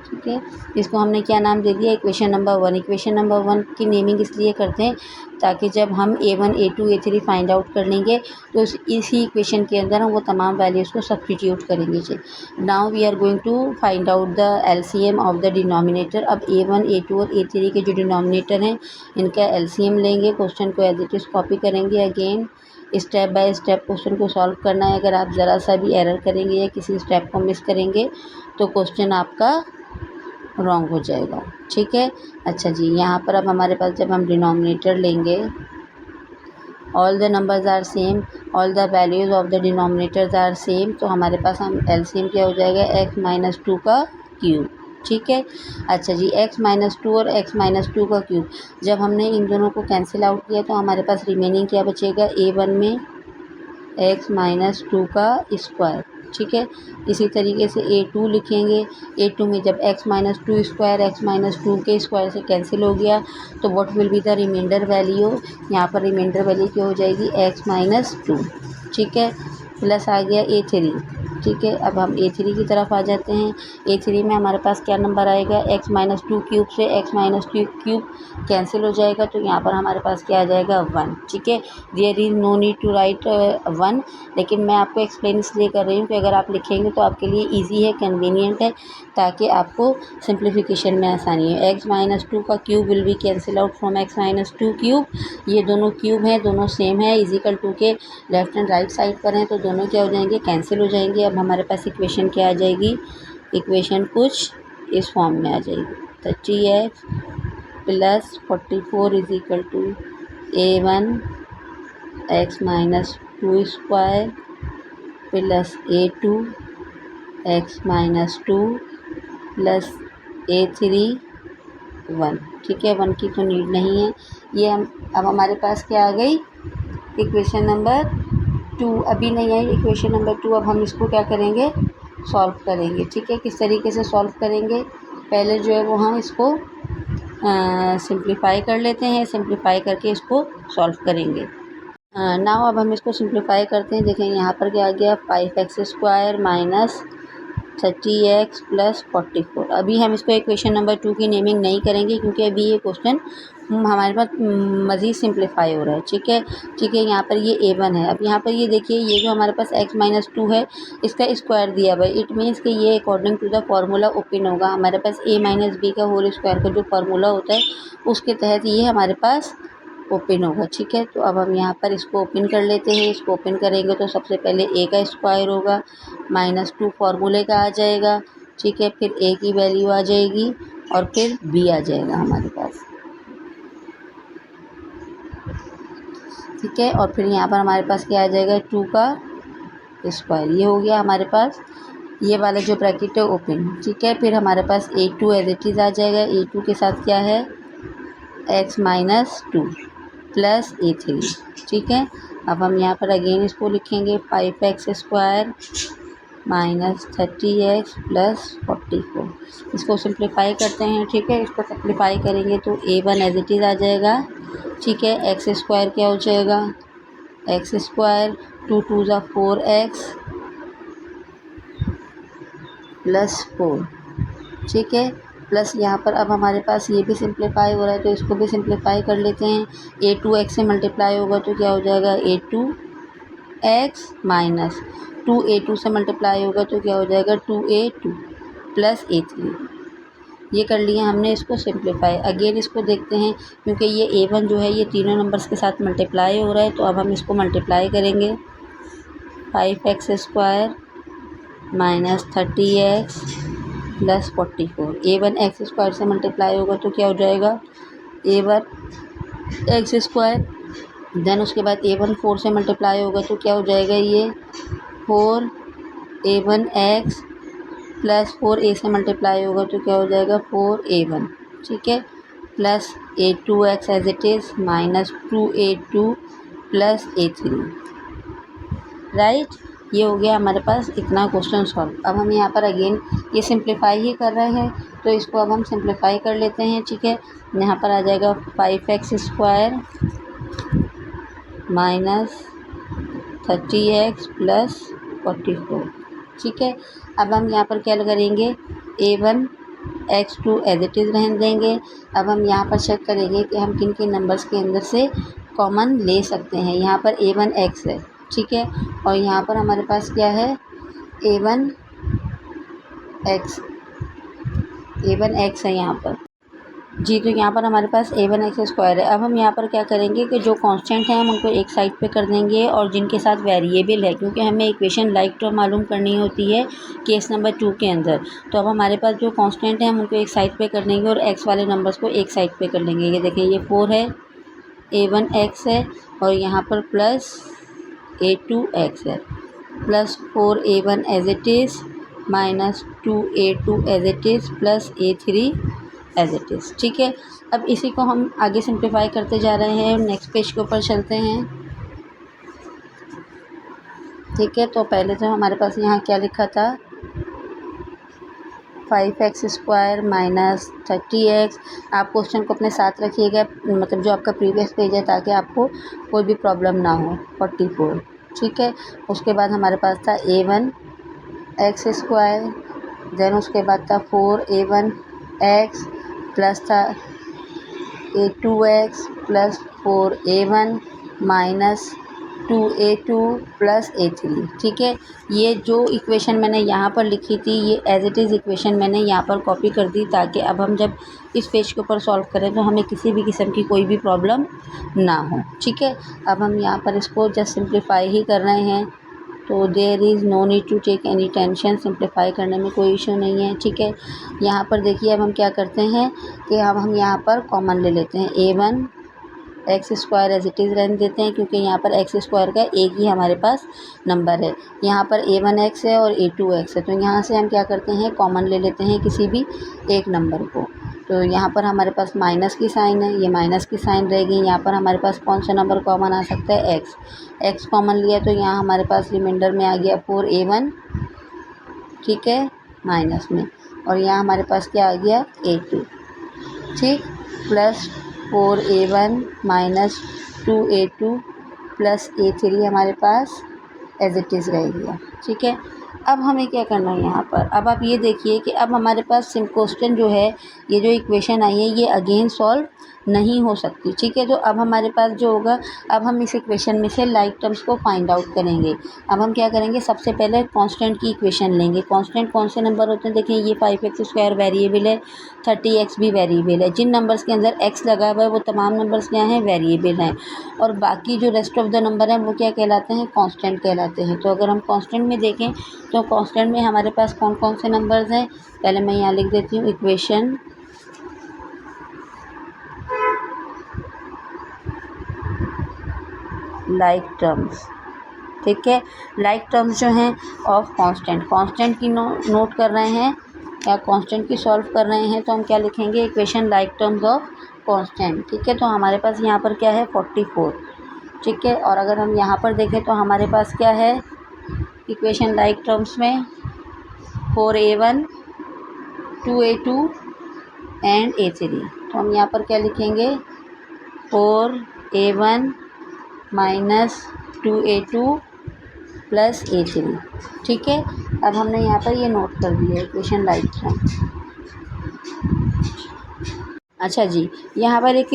ठीक है। इसको हमने क्या नाम दे दिया, इक्वेशन नंबर 1। इक्वेशन नंबर 1 की नेमिंग इसलिए करते हैं ताकि जब हम A1 A2 A3 find out कर लेंगे तो इसी इक्वेशन के अंदर हम वो तमाम वैल्यूज़ को सब्स्टिट्यूट करेंगे। Now we are going to find out the LCM of the denominator. अब A1 A2 और A3 के जो डिनोमिनेटर हैं इनका LCM लेंगे, क्वेश्चन को एज इट इज़ कॉपी करेंगे। Again step by step question को सॉल्व करना है। अगर आप ज़रा सा भी एरर करेंगे या किसी स्टेप को मिस करेंगे तो क्वेश्चन आपका रॉन्ग हो जाएगा। ठीक है। अच्छा जी, यहाँ पर अब हमारे पास जब हम डिनोमिनेटर लेंगे, all the numbers are same, all the values of the denominators are same, तो हमारे पास हम LCM क्या हो जाएगा, x - 2 का क्यूब। ठीक है। अच्छा जी, x - 2 और x - 2 का क्यूब, जब हमने इन दोनों को कैंसिल आउट किया तो हमारे पास रिमेनिंग क्या बचेगा, A1 में x - 2 का स्क्वायर। ठीक है। इसी तरीके से A2 लिखेंगे। A2 में जब x - 2 स्क्वायर x - 2 के स्क्वायर से कैंसिल हो गया तो what will be the reminder value, यहाँ पर रिमाइंडर वैल्यू क्या हो जाएगी, x - 2। ठीक है। प्लस आ गया A3। ठीक है। अब हम A3 की तरफ आ जाते हैं। A3 में हमारे पास क्या नंबर आएगा, x - 2 क्यूब से x - 2 क्यूब कैंसिल हो जाएगा तो यहाँ पर हमारे पास क्या आ जाएगा, 1। ठीक है। There is no need to write 1, लेकिन मैं आपको एक्सप्लेन इसलिए कर रही हूँ कि अगर आप लिखेंगे तो आपके लिए ईजी है, कन्वीनियंट है, ताकि आपको सिंप्लीफिकेशन में आसानी है। x - 2 का cube will be cancel out from x - 2 cube. ये दोनों क्यूब हैं, दोनों सेम है, इजिकल टू के लेफ्ट एंड राइट साइड पर हैं, तो दोनों क्या हो जाएंगे, कैंसिल हो जाएंगे। अब हमारे पास इक्वेशन क्या आ जाएगी, इक्वेशन कुछ इस फॉर्म में आ जाएगी। 30x plus 44 is equal to A1 x minus 2 square plus A2 x minus 2 plus A3 1। ठीक है, 1 की तो नीड नहीं है। ये हम अब हमारे पास क्या आ गई, इक्वेशन नंबर 2 अभी नहीं आई। इक्वेशन नंबर 2 अब हम इसको क्या करेंगे, सॉल्व करेंगे। ठीक है, किस तरीके से सॉल्व करेंगे, पहले जो है वो हम इसको सिंप्लीफाई कर लेते हैं। सिंप्लीफाई करके इसको सॉल्व करेंगे। नाउ अब हम इसको सिंप्लीफाई करते हैं। देखें यहाँ पर क्या आ गया, 5x square minus 30x plus 44। अभी हम इसको इक्वेशन नंबर 2 की नेमिंग नहीं करेंगे क्योंकि अभी ये क्वेश्चन हमारे पास मज़ीद सिंप्लीफाई हो रहा है। ठीक है, यहाँ पर ये A1 है। अब यहाँ पर ये देखिए, ये जो हमारे पास x माइनस 2 है इसका स्क्वायर दिया हुआ है। इट मीन्स कि ये according to the formula open होगा। हमारे पास a माइनस बी का होल स्क्वायर का जो फार्मूला होता है उसके तहत ये हमारे पास ओपन होगा। ठीक है, तो अब हम यहाँ पर इसको ओपन कर लेते हैं। इसको ओपन करेंगे तो सबसे पहले a का स्क्वायर होगा, माइनस 2 फार्मूले का आ जाएगा। ठीक है, फिर a की वैल्यू आ जाएगी और फिर b आ जाएगा हमारे पास। ठीक है, और फिर यहाँ पर हमारे पास क्या आ जाएगा, 2 का स्क्वायर। ये हो गया हमारे पास ये वाला जो ब्रैकेट है ओपन। ठीक है, फिर हमारे पास A2 एज इट इज़ आ जाएगा। A2 के साथ क्या है, x माइनस 2 प्लस A3। ठीक है, अब हम यहाँ पर अगेन इसको लिखेंगे 5x square minus 30x plus 44। इसको सिंप्लीफाई करते हैं। ठीक है, इसको सिंप्लीफाई करेंगे तो A1 एज इट इज़ आ जाएगा। ठीक है, x स्क्वायर क्या हो जाएगा, x स्क्वायर 2 2 ज़ा 4x प्लस 4। ठीक है, प्लस यहाँ पर अब हमारे पास ये भी सिंप्लीफाई हो रहा है तो इसको भी सिंप्लीफाई कर लेते हैं। A2 x से मल्टीप्लाई होगा तो क्या हो जाएगा, A2 x माइनस 2 A2 से मल्टीप्लाई होगा तो क्या हो जाएगा, 2A2 प्लस A3। ये कर लिया हमने इसको सिंप्लीफाई। अगेन इसको देखते हैं क्योंकि ये A1 जो है ये तीनों नंबर्स के साथ मल्टीप्लाई हो रहा है तो अब हम इसको मल्टीप्लाई करेंगे। 5x square minus 30x plus 44। A1 x square से मल्टीप्लाई होगा तो क्या हो जाएगा, A1 x स्क्वायर। देन उसके बाद A1 4 से मल्टीप्लाई होगा तो क्या हो जाएगा, ये 4 A1 x प्लस 4 A से मल्टीप्लाई होगा तो क्या हो जाएगा, 4 A1। ठीक है, plus A2 x as it is minus 2 A2 plus A3। Right, ये हो गया हमारे पास इतना क्वेश्चन सॉल्व। अब हम यहाँ पर अगेन ये सिंप्लीफाई ही कर रहे हैं तो इसको अब हम सिंप्लीफाई कर लेते हैं। ठीक है, यहाँ पर आ जाएगा 5x square minus 30x plus 44। ठीक है, अब हम यहाँ पर क्या करेंगे, A1 x2 as it is रहने देंगे। अब हम यहाँ पर चेक करेंगे कि हम किन किन नंबर्स के अंदर से कॉमन ले सकते हैं। यहाँ पर A1 x है। ठीक है, और यहाँ पर हमारे पास क्या है, A1 x है यहाँ पर। जी, तो यहाँ पर हमारे पास A1 x स्क्वायर है। अब हम यहाँ पर क्या करेंगे कि जो कांस्टेंट हैं हम उनको एक साइड पे कर देंगे और जिनके साथ वेरिएबल है, क्योंकि हमें इक्वेशन लाइक टर्म मालूम करनी होती है केस नंबर 2 के अंदर। तो अब हमारे पास जो कांस्टेंट है हम उनको एक साइड पे कर देंगे और x वाले नंबर्स को एक साइड पे कर लेंगे। ये देखें, ये 4 है, A1 x है और यहाँ पर प्लस A2 x है, plus 4 A1 as it is minus 2 A2 as it is plus A3 as it is. ठीक है, अब इसी को हम आगे सिंप्लीफाई करते जा रहे हैं। नेक्स्ट पेज के ऊपर चलते हैं। ठीक है, तो पहले तो हमारे पास यहाँ क्या लिखा था, 5x स्क्वायर माइनस 30x। आप क्वेश्चन को अपने साथ रखिएगा, मतलब जो आपका प्रीवियस पेज है, ताकि आपको कोई भी प्रॉब्लम ना हो। 44। ठीक है, उसके बाद हमारे पास था A1 x स्क्वायर, देन उसके बाद था 4 A1 x प्लस था A2 x plus 4 A1 minus 2 A2 plus A3। ठीक है, ये जो इक्वेशन मैंने यहाँ पर लिखी थी ये एज इट इज़ इक्वेशन मैंने यहाँ पर कॉपी कर दी, ताकि अब हम जब इस पेज के ऊपर सॉल्व करें तो हमें किसी भी किस्म की कोई भी प्रॉब्लम ना हो। ठीक है, अब हम यहाँ पर इसको जस्ट सिंप्लीफाई ही कर रहे हैं। तो there is no need to take any tension, simplify करने में कोई इशू नहीं है। ठीक है, यहाँ पर देखिए अब हम क्या करते हैं कि अब हम यहाँ पर कॉमन ले लेते हैं a1 x square as it is रहने देते हैं, क्योंकि यहाँ पर एक्स स्क्वायर का एक ही हमारे पास नंबर है। यहाँ पर a1 एक्स है और a2 एक्स है, तो यहाँ से हम क्या करते हैं कॉमन ले लेते हैं किसी भी एक नंबर को। तो यहाँ पर हमारे पास माइनस की साइन है, ये माइनस की साइन रहेगी। यहाँ पर हमारे पास कौन सा नंबर कॉमन आ सकता है, एक्स कॉमन लिया तो यहाँ हमारे पास रिमाइंडर में आ गया 4a1, ठीक है, माइनस में, और यहाँ हमारे पास क्या आ गया a2, ठीक, plus 4a1 minus 2a2 plus a3 हमारे पास एज इट इज़ रह गया। ठीक है, अब हमें क्या करना है यहाँ पर, अब आप ये देखिए कि अब हमारे पास क्वेश्चन जो है, ये जो इक्वेशन आई है ये अगेन सॉल्व नहीं हो सकती। ठीक है, तो अब हमारे पास जो होगा, अब हम इस इक्वेशन में से लाइक टर्म्स को फाइंड आउट करेंगे। अब हम क्या करेंगे, सबसे पहले कांस्टेंट की इक्वेशन लेंगे। कांस्टेंट कौन से नंबर होते हैं, देखिए ये 5x² वेरिएबल है, 30x भी वेरिएबल है। जिन नंबर्स के अंदर x लगा हुआ है वो तमाम नंबर्स क्या हैं, वेरिएबल हैं, और बाकी जो रेस्ट ऑफ द नंबर हैं वो क्या कहलाते हैं, कांस्टेंट कहलाते हैं। तो अगर हम कांस्टेंट में देखें तो कांस्टेंट में हमारे पास कौन कौन से नंबर्स हैं, पहले मैं यहाँ लिख देती हूँ इक्वेशन लाइक टर्म्स। ठीक है, लाइक टर्म्स जो हैं ऑफ कांस्टेंट की नोट कर रहे हैं या कांस्टेंट की सॉल्व कर रहे हैं, तो हम क्या लिखेंगे, equation like terms of constant. ठीक है, तो हमारे पास यहाँ पर क्या है 44। ठीक है, और अगर हम यहाँ पर देखें तो हमारे पास क्या है इक्वेशन लाइक टर्म्स में 4a1 2a2 एंड a3। तो हम यहाँ पर क्या लिखेंगे 4a1 minus 2a2 plus a3। ठीक है, अब हमने यहाँ पर ये नोट कर दिया इक्वेशन लाइक टर्म। अच्छा जी, यहाँ पर एक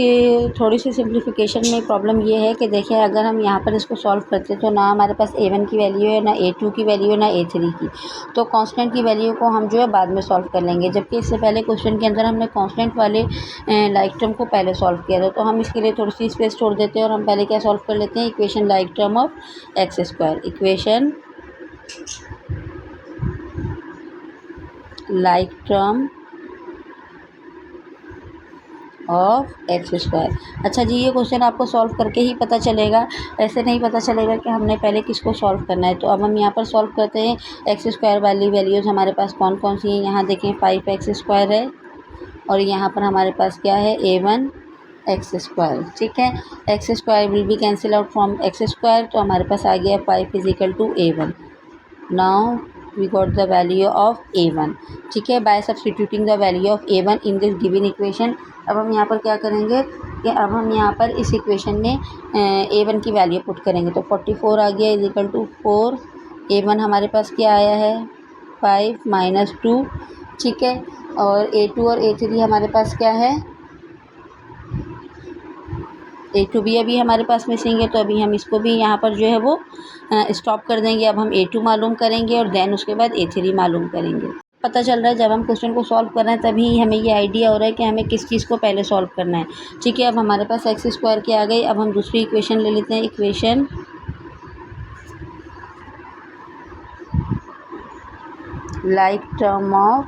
थोड़ी सी सिंप्लीफिकेशन में प्रॉब्लम ये है कि देखिए अगर हम यहाँ पर इसको सॉल्व करते तो ना हमारे पास a1 की वैल्यू है, ना a2 की वैल्यू है, ना a3 की। तो कांस्टेंट की वैल्यू को हम जो है बाद में सॉल्व कर लेंगे, जबकि इससे पहले क्वेश्चन के अंदर हमने कांस्टेंट वाले लाइक टर्म को पहले सॉल्व किया था। तो हम इसके लिए थोड़ी सी स्पेस छोड़ देते हैं और हम पहले क्या सॉल्व कर लेते हैं, equation like term of x², equation like term of x²। अच्छा जी, ये क्वेश्चन आपको सॉल्व करके ही पता चलेगा, ऐसे नहीं पता चलेगा कि हमने पहले किसको सॉल्व करना है। तो अब हम यहाँ पर सॉल्व करते हैं। x² वाली वैल्यूज़ हमारे पास कौन कौन सी हैं, यहाँ देखें 5x² है, और यहाँ पर हमारे पास क्या है a1 x²। ठीक है, x² will be cancel out from x², तो हमारे पास आ गया 5 = a1। नाउ we got the value of a1। ठीक है, by substituting the value of a1 in this given equation. अब हम यहाँ पर क्या करेंगे कि अब हम यहाँ पर इस इक्वेशन में a1 की वैल्यू पुट करेंगे। तो 44 आ गया = 4, a1 हमारे पास क्या आया है 5 माइनस 2। ठीक है, और a2 और a3 हमारे पास क्या है, a2 भी अभी हमारे पास मिसिंग है, तो अभी हम इसको भी यहाँ पर जो है वो स्टॉप कर देंगे। अब हम a2 मालूम करेंगे और देन उसके बाद a3 मालूम करेंगे। पता चल रहा है जब हम क्वेश्चन को सॉल्व कर रहे हैं तभी हमें ये आइडिया हो रहा है कि हमें किस चीज़ को पहले सॉल्व करना है। ठीक है, अब हमारे पास x² की आ गई। अब हम दूसरी इक्वेशन ले लेते हैं, equation like term of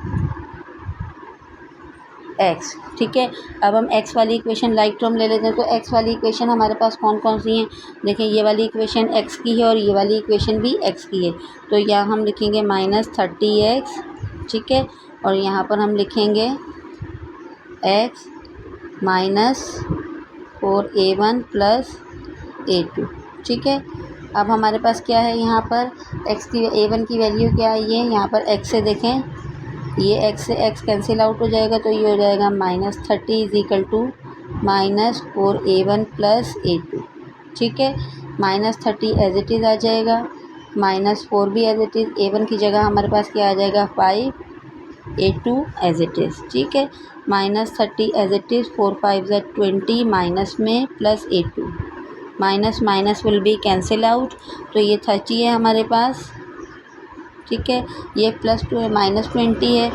x। ठीक है, अब हम x वाली इक्वेशन लाइक टर्म ले लेते हैं। तो x वाली इक्वेशन हमारे पास कौन कौन सी हैं, देखें ये वाली इक्वेशन x की है और ये वाली इक्वेशन भी x की है। तो यहाँ हम लिखेंगे -30x। ठीक है, और यहाँ पर हम लिखेंगे x minus 4a1 plus a2। ठीक है, अब हमारे पास क्या है, यहाँ पर x की a1 की वैल्यू क्या है, ये यहाँ पर x से देखें, ये x से x कैंसिल आउट हो जाएगा, तो ये हो जाएगा -30 = -4a1 प्लस a2। ठीक है, -30 एज इट इज़ आ जाएगा, -4 भी एज इट इज़, a1 की जगह हमारे पास क्या आ जाएगा 5, a2 एज इट इज़। ठीक है, -30 एज इट इज़, 4 5 = 20, माइनस में plus a2, minus minus will be cancel out, तो ये 30 है हमारे पास। ठीक है, ये +2 है, -20 है,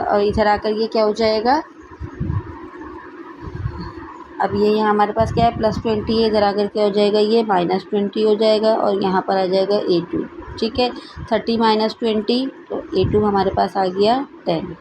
और इधर आकर ये क्या हो जाएगा, अब ये यहाँ हमारे पास क्या है +20 है, इधर आकर क्या हो जाएगा, ये -20 हो जाएगा, और यहाँ पर आ जाएगा a2। ठीक है। 30 माइनस 20 तो A2 हमारे पास आ गया 10।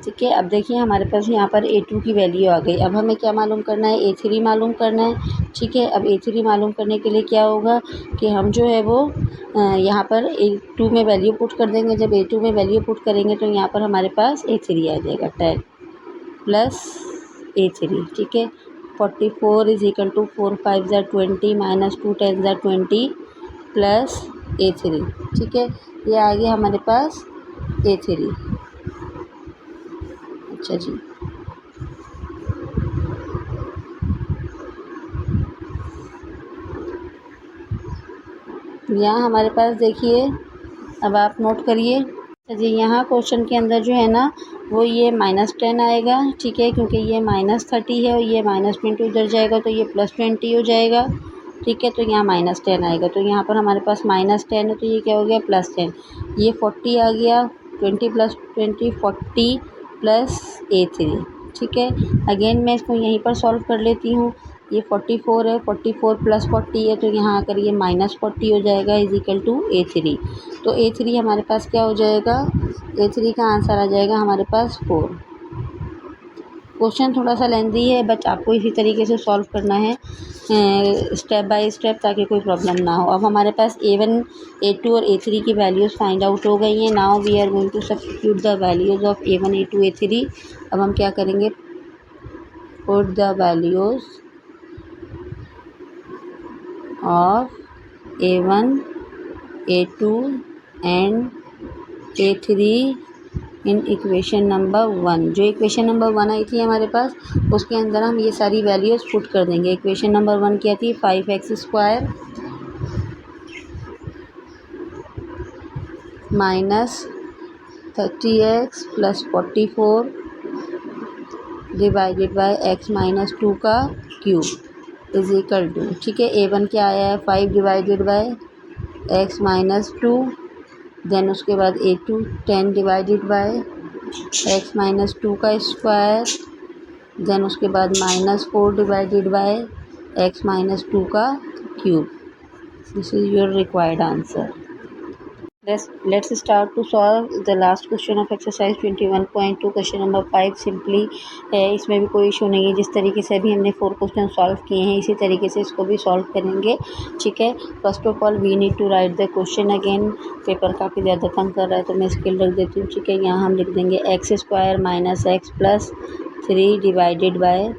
ठीक है, अब देखिए हमारे पास यहाँ पर A2 की वैल्यू आ गई। अब हमें क्या मालूम करना है, A3 मालूम करना है। ठीक है, अब A3 मालूम करने के लिए क्या होगा कि हम जो है वो यहाँ पर A2 में वैल्यू पुट कर देंगे। जब A2 में वैल्यू पुट करेंगे तो यहाँ पर हमारे पास A3 आ जाएगा 10 प्लस A3। ठीक है, 44 इज इक्वल टू 4 5 ज़ा 20 माइनस 2 10 ज़ा 20 प्लस A3। ठीक है, ये आ गया हमारे पास A3। अच्छा जी, यहाँ हमारे पास देखिए, अब आप नोट करिए। अच्छा जी, यहाँ क्वेश्चन के अंदर जो है ना वो ये -10 आएगा। ठीक है, क्योंकि ये -30 है और ये -20 उधर जाएगा तो ये +20 हो जाएगा। ठीक है, तो यहाँ -10 आएगा। तो यहाँ पर हमारे पास -10 है तो ये क्या हो गया +10। ये 40 आ गया, 20 + 20 40 प्लस A3। ठीक है, अगेन मैं इसको यहीं पर सॉल्व कर लेती हूँ। ये 44 है, 44 + 40 है तो यहाँ आकर ये -40 हो जाएगा इज इक्वल टू A3। तो A3 हमारे पास क्या हो जाएगा, A3 का आंसर आ जाएगा हमारे पास 4। क्वेश्चन थोड़ा सा लेंदी है बट आपको इसी तरीके से सॉल्व करना है स्टेप बाय स्टेप, ताकि कोई प्रॉब्लम ना हो। अब हमारे पास A1 A2 और A3 की वैल्यूज़ फाइंड आउट हो गई हैं। Now we are going to substitute the values of A1 A2 A3। अब हम क्या करेंगे, put the values of A1 A2 and A3 in equation number 1। जो इक्वेशन नंबर 1 आई थी हमारे पास, उसके अंदर हम ये सारी वैल्यूज़ पुट कर देंगे। इक्वेशन नंबर 1 क्या थी, 5x² minus 30x plus 44 divided by x-2 का क्यूब इज इक्वल टू। ठीक है, A1 क्या आया है 5 डिवाइडेड बाय x-2, देन उसके बाद A2 10 डिवाइडेड बाय x-2 का स्क्वायर, देन उसके बाद -4 डिवाइडेड बाय x-2 का cube. This is your required answer. Let's start to solve the last question of exercise 21.2 question number 5 simply है। इसमें भी कोई इशू नहीं है। जिस तरीके से अभी हमने 4 क्वेश्चन सॉल्व किए हैं इसी तरीके से इसको भी सॉल्व करेंगे। ठीक है, first of all we need to write the question again. Paper काफ़ी ज़्यादा तंग कर रहा है तो मैं स्केल रख देती हूँ। ठीक है, यहाँ हम लिख देंगे x² - x plus 3 divided by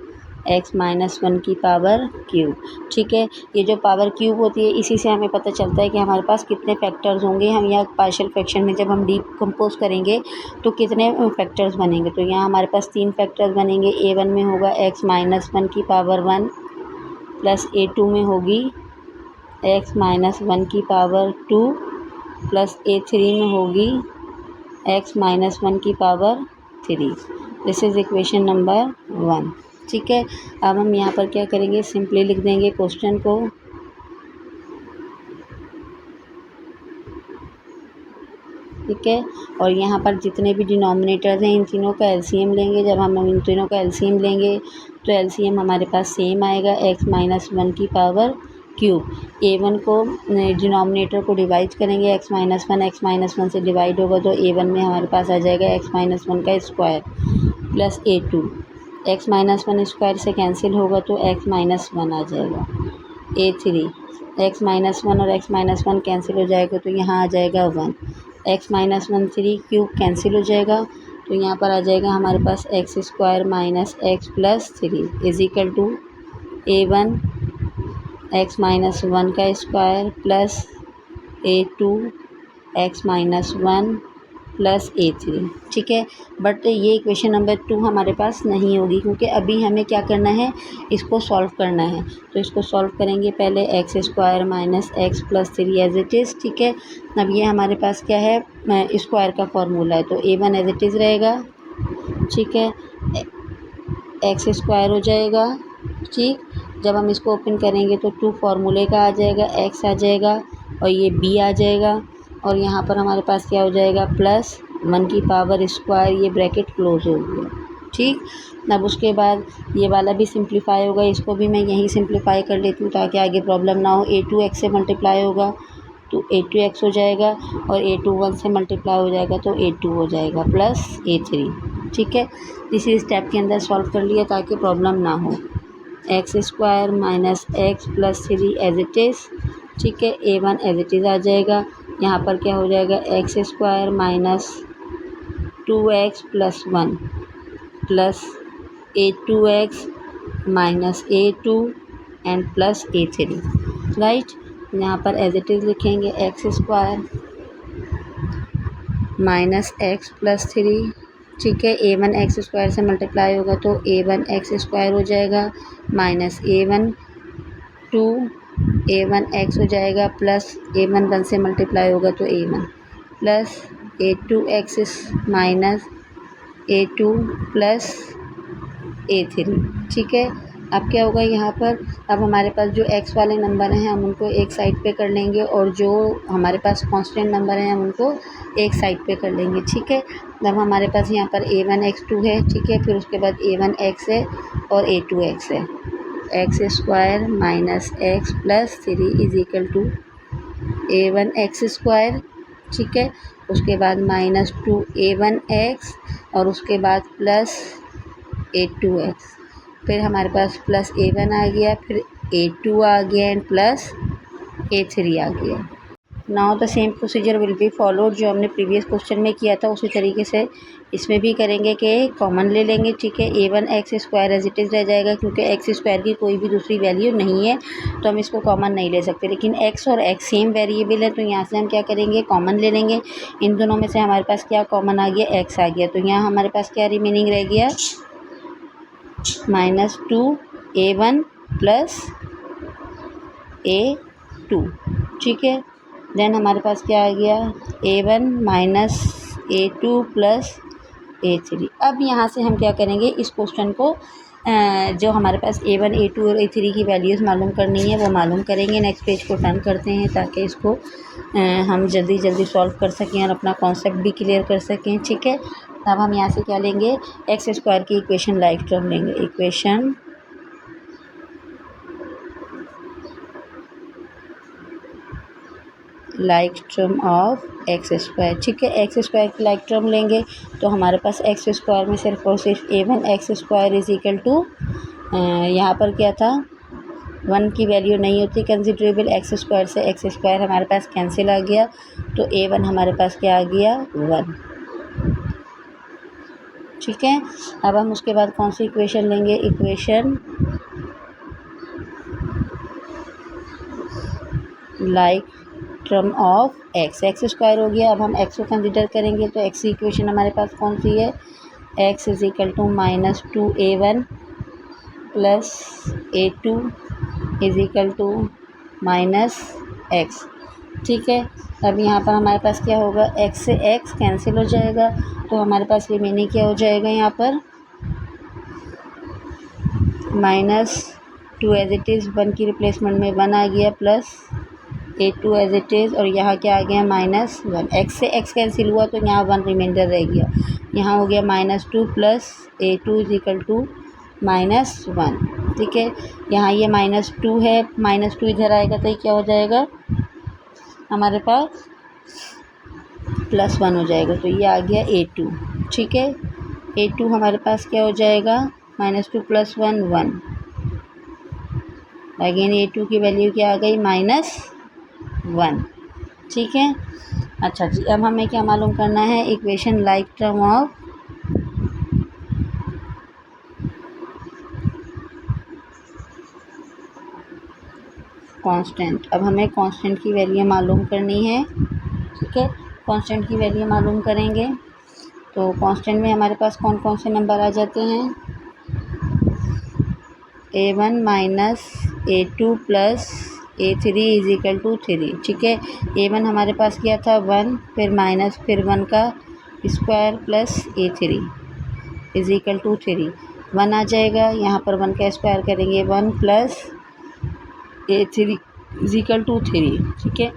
x-1 की पावर क्यूब। ठीक है, ये जो पावर क्यूब होती है इसी से हमें पता चलता है कि हमारे पास कितने फैक्टर्स होंगे। हम यहाँ पार्शियल फ्रैक्शन में जब हम डीकम्पोज करेंगे तो कितने फैक्टर्स बनेंगे। तो यहाँ हमारे पास 3 फैक्टर्स बनेंगे। A1 में होगा x-1 की पावर 1 प्लस A2 में होगी x-1 की पावर 2 प्लस A3 में होगी x-1 की power 3। This is equation number 1। ठीक है, अब हम यहाँ पर क्या करेंगे, सिंपली लिख देंगे क्वेश्चन को। ठीक है, और यहाँ पर जितने भी डिनोमिनेटर्स हैं इन तीनों का एलसीएम लेंगे। जब हम इन तीनों का एलसीएम लेंगे तो एलसीएम हमारे पास सेम आएगा x-1 की पावर क्यूब। A1 को डिनोमिनेटर को डिवाइड करेंगे x-1 से डिवाइड होगा तो A1 में हमारे पास आ जाएगा x-1 का square plus A2 x-1 square से कैंसिल होगा तो x-1 आ जाएगा। A3 x-1 और x-1 कैंसिल हो जाएगा तो यहाँ आ जाएगा 1। x-1 3 क्यूब कैंसिल हो जाएगा तो यहाँ पर आ जाएगा हमारे पास x² minus x plus 3 is equal to A1 x-1 का square plus A2 x-1 plus A3। ठीक है, बट ये इक्वेशन नंबर 2 हमारे पास नहीं होगी क्योंकि अभी हमें क्या करना है, इसको सॉल्व करना है। तो इसको सॉल्व करेंगे पहले x² minus x plus 3 as it is. ठीक है, अब ये हमारे पास क्या है, स्क्वायर का फॉर्मूला है तो A1 एज इट इज़ रहेगा। ठीक है, x² हो जाएगा। ठीक, जब हम इसको ओपन करेंगे तो 2 फार्मूले का आ जाएगा, x आ जाएगा और ये b आ जाएगा और यहाँ पर हमारे पास क्या हो जाएगा प्लस 1 की पावर स्क्वायर, ये ब्रैकेट क्लोज हो गया। ठीक। अब उसके बाद ये वाला भी सिंप्लीफाई होगा, इसको भी मैं यहीं सिंप्लीफाई कर लेती हूँ ताकि आगे प्रॉब्लम ना हो। A2x से मल्टीप्लाई होगा तो A2x हो जाएगा और A2 1 से मल्टीप्लाई हो जाएगा तो A2 हो जाएगा प्लस A3। ठीक है, इसी स्टेप के अंदर सॉल्व कर लिया ताकि प्रॉब्लम ना हो। x² minus x plus 3 as it is. ठीक है, A1 एज इट इज़ आ जाएगा। यहाँ पर क्या हो जाएगा, x² minus 2x plus 1 plus A2x minus A2 and plus A3। Right, यहाँ पर एज इट इज़ लिखेंगे x² माइनस एक्स प्लस 3। ठीक है, A1 x² से मल्टीप्लाई होगा तो A1 x² हो जाएगा माइनस A1 x हो जाएगा प्लस A1 1 से मल्टीप्लाई होगा तो A1 plus A2x minus A2 plus A3। ठीक है, अब क्या होगा यहाँ पर, अब हमारे पास जो x वाले नंबर हैं हम उनको एक साइड पे कर लेंगे और जो हमारे पास कांस्टेंट नंबर हैं हम उनको एक साइड पे कर लेंगे। ठीक है, अब हमारे पास यहाँ पर A1 x2 है। ठीक है, फिर उसके बाद A1 x है और A2 x है। x² minus x plus 3 is equal to A1 x²। ठीक है, उसके बाद माइनस 2 A1 x और उसके बाद प्लस A2x। फिर हमारे पास प्लस A1 आ गया, फिर A2 आ गया एंड प्लस A3 आ गया। Now the same procedure will be followed, जो हमने प्रीवियस क्वेश्चन में किया था उसी तरीके से इसमें भी करेंगे कि कॉमन ले लेंगे। ठीक है, A1 x² as it is रह जाएगा क्योंकि x² की कोई भी दूसरी वैल्यू नहीं है तो हम इसको कॉमन नहीं ले सकते, लेकिन x और x सेम वेरिएबल है तो यहाँ से हम क्या करेंगे, कॉमन ले लेंगे। इन दोनों में से हमारे पास क्या कॉमन आ गया, x आ गया, तो यहाँ हमारे पास क्या रिमेनिंग रह गया, माइनस 2 A1 प्लस A2। ठीक है, देन हमारे पास क्या आ गया, A1 minus A2 plus A3। अब यहाँ से हम क्या करेंगे, इस क्वेश्चन को जो हमारे पास A1 A2 और A3 की वैल्यूज़ मालूम करनी है वो मालूम करेंगे। नेक्स्ट पेज को टर्न करते हैं ताकि इसको हम जल्दी सॉल्व कर सकें और अपना कॉन्सेप्ट भी क्लियर कर सकें। ठीक है, अब हम यहाँ से क्या लेंगे, x² की इक्वेशन लाइक टर्म लेंगे, equation like term of x²। ठीक है, x² की लाइक टर्म लेंगे तो हमारे पास x² में सिर्फ और सिर्फ A1 x² is equal to, यहाँ पर क्या था, 1 की वैल्यू नहीं होती कंसिडरेबल, x² से x² हमारे पास कैंसिल आ गया तो A1 हमारे पास क्या आ गया, 1। ठीक है, अब हम उसके बाद कौन सी इक्वेशन लेंगे, equation like term of x² हो गया। अब हम x को कंसिडर करेंगे तो x की इक्वेशन हमारे पास कौन सी है, x is equal to minus 2 A1 plus A2 is equal to minus x। ठीक है, अब यहाँ पर हमारे पास क्या होगा, x से x कैंसिल हो जाएगा तो हमारे पास रिमेनिंग क्या हो जाएगा, यहाँ पर माइनस 2 एज इट इज़, 1 की रिप्लेसमेंट में 1 आ गया plus A2 as it is और यहाँ क्या आ गया, माइनस 1। x से x कैंसिल हुआ तो यहाँ 1 रिमाइंडर रह गया, यहाँ हो गया minus 2 plus A2 is equal to minus 1। ठीक है, यहाँ ये माइनस 2 है, माइनस 2 इधर आएगा तो ये क्या हो जाएगा, हमारे पास प्लस 1 हो जाएगा तो ये आ गया A2। ठीक है, A2 हमारे पास क्या हो जाएगा, माइनस 2 प्लस 1 1, अगेन A2 की वैल्यू क्या आ गई, माइनस 1। ठीक है, अच्छा जी, अब हमें क्या मालूम करना है, equation like term of constant. अब हमें कांस्टेंट की वैल्यू मालूम करनी है। ठीक है, कांस्टेंट की वैल्यू मालूम करेंगे तो कांस्टेंट में हमारे पास कौन कौन से नंबर आ जाते हैं, A1 minus A2 plus A3 is equal to 3। ठीक है, A1 हमारे पास क्या था, 1, फिर माइनस फिर 1 का square plus A3 is equal to 3, 1 आ जाएगा, यहाँ पर 1 का स्क्वायर करेंगे 1 plus A3 is equal to 3। ठीक है,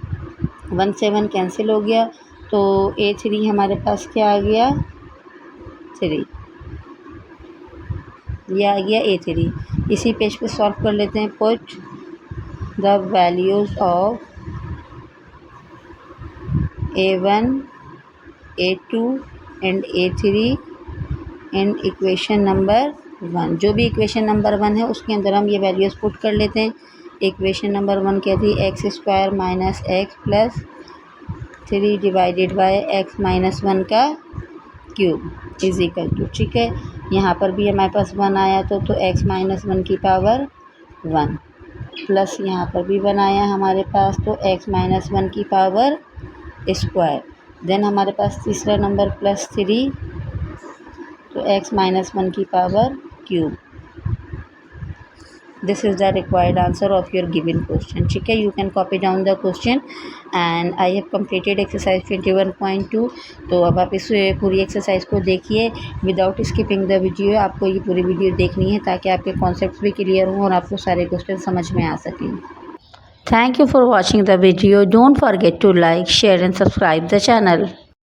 1 से 1 कैंसिल हो गया तो A3 हमारे पास क्या आ गया, 3। ये आ गया A3। इसी पेज पे सॉल्व कर लेते हैं। Put the values of A1, A2 and A3 in equation number 1। जो भी इक्वेशन नंबर 1 है उसके अंदर हम ये वैल्यूज़ पुट कर लेते हैं। इक्वेशन नंबर 1 कहती है x square minus x plus 3 divided by x minus 1 का क्यूब इज इक्वल टू, ठीक है। यहाँ पर भी हमारे पास 1 आया तो एक्स माइनस 1 की पावर 1 प्लस यहाँ पर भी 1 आया हमारे पास तो एक्स माइनस 1 की पावर स्क्वायर। देन हमारे पास तीसरा नंबर प्लस 3 तो एक्स माइनस 1 की power cube. This is the required answer of your given question, ठीक है। You can copy down the question and I have completed exercise 21.2। तो अब आप इस पूरी एक्सरसाइज को देखिए विदाउट स्किपिंग द वीडियो। आपको ये पूरी वीडियो देखनी है ताकि आपके कॉन्सेप्ट्स भी क्लियर हों और आपको सारे क्वेश्चन समझ में आ सकें। Thank you for watching the video. Don't forget to like, share and subscribe the channel.